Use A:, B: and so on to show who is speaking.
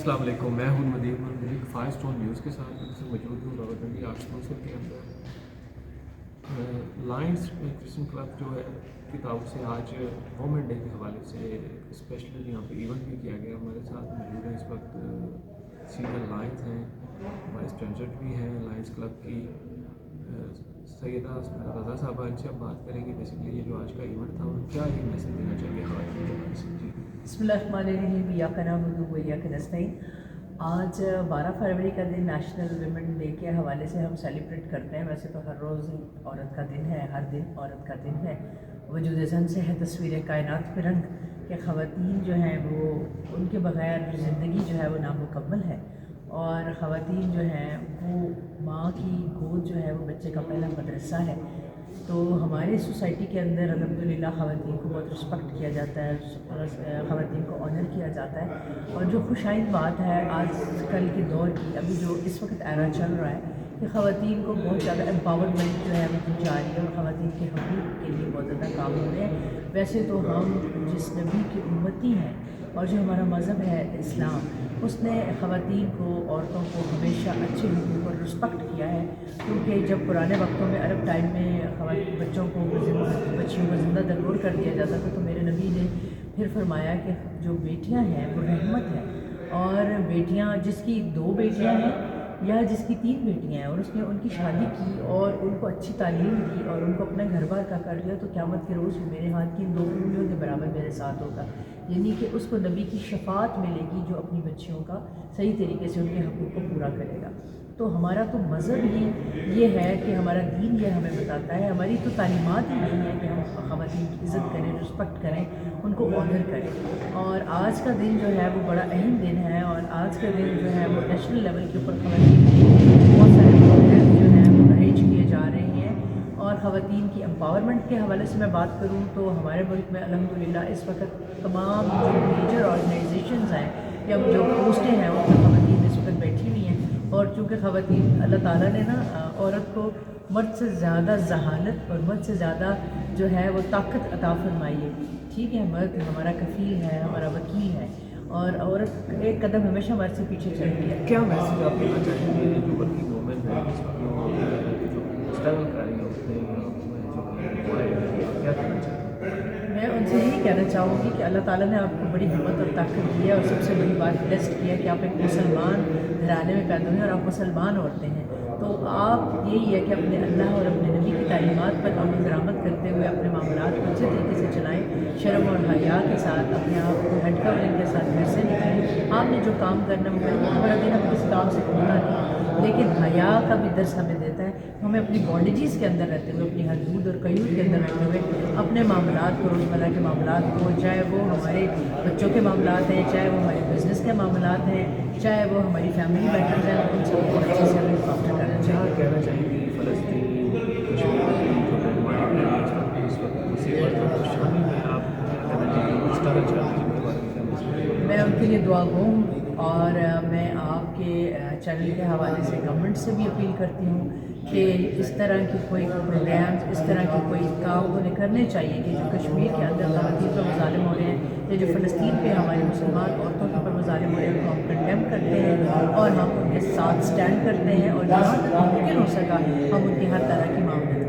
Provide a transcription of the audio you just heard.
A: السلام علیکم، میں ہوں ندیم ملک فائر اسٹون نیوز کے ساتھ سے موجود ہوں راولپنڈی آرٹس کونسل کے اندر۔ لائنس کرسچن کلب جو ہے کی طرف سے آج وومن ڈے کے حوالے سے اسپیشلی یہاں پہ ایونٹ بھی کیا گیا۔ ہمارے ساتھ موجود ہیں اس وقت سینئر لائنس ہیں، وائس پریزیڈنٹ بھی ہیں لائنس کلب کی سیدہ رضا صاحبہ، ان سے ہم بات کریں گے بیسیکلی یہ جو آج کا ایونٹ تھا اور کیا ایک میسج دینا چاہیے خواتین کے حوالے سے۔ جی
B: بسم اللہ الرحمن الرحیم، ایاک نعبد و ایاک نستعین۔ آج 12 فروری کا دن نیشنل ویمن ڈے کے حوالے سے ہم سیلیبریٹ کرتے ہیں۔ ویسے تو ہر روز عورت کا دن ہے، ہر دن عورت کا دن ہے۔ وجود زن سے ہے تصویر کائنات پہ رنگ کہ خواتین جو ہیں وہ ان کے بغیر زندگی جو ہے وہ نامکمل ہے، اور خواتین جو ہیں وہ ماں کی گود جو ہے وہ بچے کا پہلا مدرسہ ہے۔ تو ہمارے سوسائٹی کے اندر الحمدللہ خواتین کو بہت رسپیکٹ کیا جاتا ہے، خواتین کو آنر کیا جاتا ہے۔ اور جو خوشائند بات ہے آج کل کے دور کی، ابھی جو اس وقت ایرا چل رہا ہے کہ خواتین کو بہت زیادہ امپاورمنٹ جو ہے وہ دی جا رہی ہے اور خواتین کے حقوق کے لیے بہت زیادہ کام ہو رہے ہیں۔ ویسے تو ہم جس نبی کی امتی ہیں اور جو ہمارا مذہب ہے اسلام، اس نے خواتین کو، عورتوں کو ہمیشہ اچھے حقوق اور رسپیکٹ کیا ہے، کیونکہ جب پرانے وقتوں میں عرب ٹائم میں بچیوں کو زندہ درگور کر دیا جاتا تھا، تو میرے نبی نے پھر فرمایا کہ جو بیٹیاں ہیں وہ رحمت ہیں، اور بیٹیاں جس کی 2 بیٹیاں ہیں یا جس کی 3 بیٹیاں ہیں اور اس نے ان کی شادی کی اور ان کو اچھی تعلیم دی اور ان کو اپنے گھر بار کا کر لیا، تو قیامت کے روز میرے ہاتھ کی 2 انگلیوں کے برابر میرے ساتھ ہوگا، یعنی کہ اس کو نبی کی شفاعت ملے گی جو اپنی بچیوں کا صحیح طریقے سے ان کے حقوق کو پورا کرے گا۔ تو ہمارا تو مذہب ہی یہ ہے کہ ہمارا دین یہ ہمیں بتاتا ہے، ہماری تو تعلیمات ہی یہی ہیں کہ ہم خواتین کی عزت کریں، رسپیکٹ کریں، ان کو آنر کریں۔ اور آج کا دن جو ہے وہ بڑا اہم دن ہے، اور آج کا دن جو ہے وہ نیشنل لیول کے اوپر خواتین کے بہت سارے پروگرام جو ہیں وہ ارینج کیے جا رہے ہیں۔ اور خواتین کی امپاورمنٹ کے حوالے سے میں بات کروں تو ہمارے ملک میں الحمدللہ اس وقت تمام جو میجر آرگنائزیشنز ہیں یا جو پوسٹیں ہیں ان پر خواتین اس وقت بیٹھی ہوئی ہیں، اور چونکہ خواتین اللہ تعالیٰ نے نا عورت کو مرد سے زیادہ ذہانت اور مرد سے زیادہ جو ہے وہ طاقت عطا فرمائی ہے۔ ٹھیک ہے، مرد ہمارا کفیل ہے، ہمارا وکیل ہے، اور عورت ایک قدم ہمیشہ مرد سے پیچھے چلتی ہے۔
A: کیا میسج آپ دینا چاہیں گے جو ورکنگ وومن ہے اس وقت جو اسٹرگل کر رہی ہے اپنے کیا کہنا چاہیں گے؟
B: میں ان سے یہی کہنا چاہوں گی کہ اللہ تعالیٰ نے آپ کو بڑی ہمت اور طاقت دی ہے، اور سب سے بڑی بات بلیسڈ کی ہے کہ آپ ایک مسلمان گھرانے میں پیدا ہوئے اور آپ مسلمان عورتیں ہیں۔ تو آپ یہی ہے کہ اپنے اللہ اور اپنے نبی کی تعلیمات پر عمل درآمد کرتے ہوئے اپنے معاملات کو اچھے طریقے سے چلائیں، شرم اور حیا کے ساتھ اپنے آپ کو ہیڈ کورنگ کے ساتھ گھر سے نکلیں۔ آپ نے جو کام کرنا وہ کریں، ہمارا دین ہم کسی کام سے کھلتا نہیں، لیکن حیا کا بھی درس ہمیں دیتا ہے۔ ہمیں اپنی باؤنڈریز کے اندر رہتے ہوئے، اپنی حدود اور قیود کے اندر رہتے ہوئے اپنے معاملات کو، روزمرہ کے معاملات کو، چاہے وہ ہمارے بچوں کے معاملات ہیں، چاہے وہ ہمارے بزنس کے معاملات ہیں، چاہے وہ ہماری فیملی میٹرز ہیں، ان سب کو اچھے سے ہمیں لک آفٹر کرنا چاہیے۔
A: کیا کہنا چاہیں گے فلسطین کشمیر کی جو ہماری اس وقت مصیبت اور پریشانی میں آپ کیا کہنا چاہیں گے اس طرح چاہتے ہیں کے بارے میں؟
B: میں ان کے لیے دعا گو ہوں، اور میں آپ کے چینل کے حوالے سے گورنمنٹ سے بھی اپیل کرتی ہوں کہ اس طرح کی کوئی پروگرامز، اس طرح کی کوئی کام انہیں کرنے چاہیے کہ جو کشمیر کے اندر خواتین پر مظالم ہو رہے ہیں، یا جو فلسطین پہ ہماری مسلمان عورتوں کے اوپر مظالم ہو رہے ہیں، ان کو ہم کنڈیم کرتے ہیں اور ہم ان کے ساتھ سٹینڈ کرتے ہیں، اور جہاں تک ممکن ہو سکا ہم ان کی ہر طرح کی معاونت